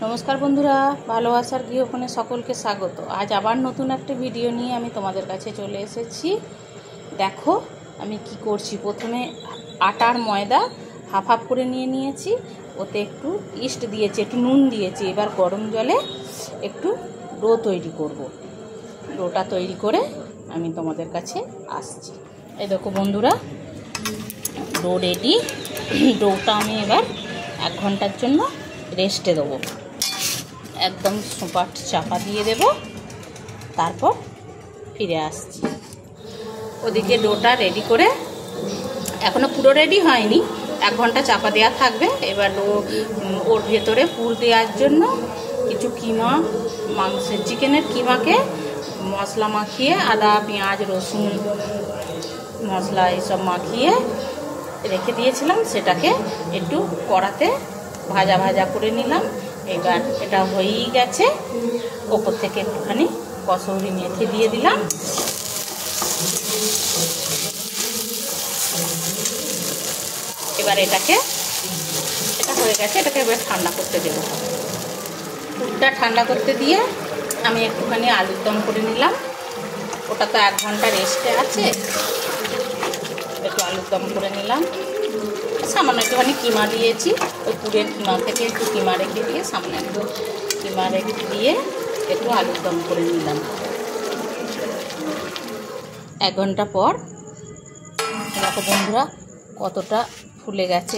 নমস্কার বন্ধুরা, ভালোবাসার গৃহকোণে সকলকে স্বাগত। আজ আবার নতুন একটা ভিডিও নিয়ে আমি তোমাদের কাছে চলে এসেছি। দেখো আমি কি করছি। প্রথমে আটার ময়দা হাফ হাফ করে নিয়েছি, ওতে একটু ইস্ট দিয়েছি, একটু নুন দিয়েছি। এবার গরম জলে একটু ডো তৈরি করব। ডোটা তৈরি করে আমি তোমাদের কাছে আসছি। এই দেখো বন্ধুরা, ডো রেডি। ডোটা আমি এবার 1 ঘন্টার জন্য রেস্টে দেবো। একদম সোপাট চাপা দিয়ে দেব, তারপর ফিরে আসছি। ওদিকে ডোটা রেডি করে, এখনো পুরো রেডি হয়নি, 1 ঘন্টা চাপা দেওয়া থাকবে। এবার ওর ভেতরে পুর দেওয়ার জন্য কিছু কিমা, মাংসের চিকেনের কিমাকে মশলা মাখিয়ে, আদা পেঁয়াজ রসুন মশলা এইসব মাখিয়ে রেখে দিয়েছিলাম, সেটাকে একটু কড়াতে ভাজা ভাজা করে নিলাম। এবার এটা হয়েই গেছে। ওপর থেকে একটুখানি কসৌরি মেথি দিয়ে দিলাম। এবার এটা হয়ে গেছে, এটাকে এবার ঠান্ডা করতে দেব। পুরটা ঠান্ডা করতে দিয়ে আমি একটুখানি আলুর দম করে নিলাম। ওটা তো 1 ঘন্টা রেস্টে আছে, একটু আলুর দম করে নিলাম। সামান্য একটুখানি কিমা দিয়েছি, ওই পুরের কিমা থেকে একটু কিমা রেখে দিয়ে, সামনে একটু কিমা রেখে দিয়ে একটু আলুর দম করে নিলাম। 1 ঘন্টা পর দেখো বন্ধুরা কতটা ফুলে গেছে।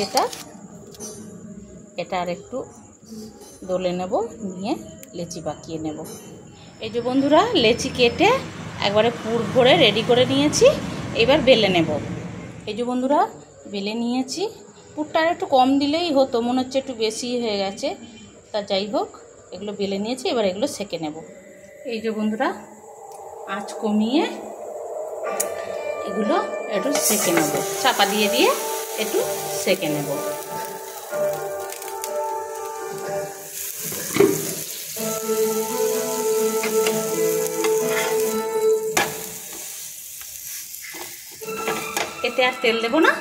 এটা আর একটু দলে নেব, নিয়ে লেচি পাকিয়ে নেব। এই যে বন্ধুরা, লেচি কেটে একবারে পুর ভরে রেডি করে নিয়েছি। এবার বেলে নেব। এই যে বন্ধুরা, বেলে নিয়েছি। পুরটা একটু কম দিলেই হতো, মনে হচ্ছে একটু বেশি হয়ে গেছে। তা যাই হোক, এগুলো বেলে নিয়েছি। এবার এগুলো সেঁকে নেব। এই যে বন্ধুরা, আঁচ কমিয়ে এগুলো একটু সেঁকে নেব, চাপা দিয়ে দিয়ে একটু সেঁকে নেব। এতে আর তেল দেব না।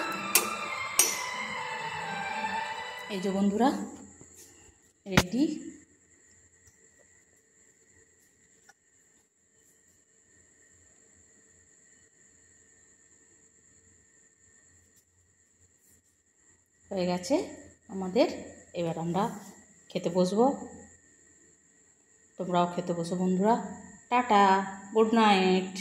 এই যে বন্ধুরা, রেডি। হয়ে গেছে আমাদের। এবার আমরা খেতে বসবো। তোমরাও খেতে বসো বন্ধুরা। Tata, good night.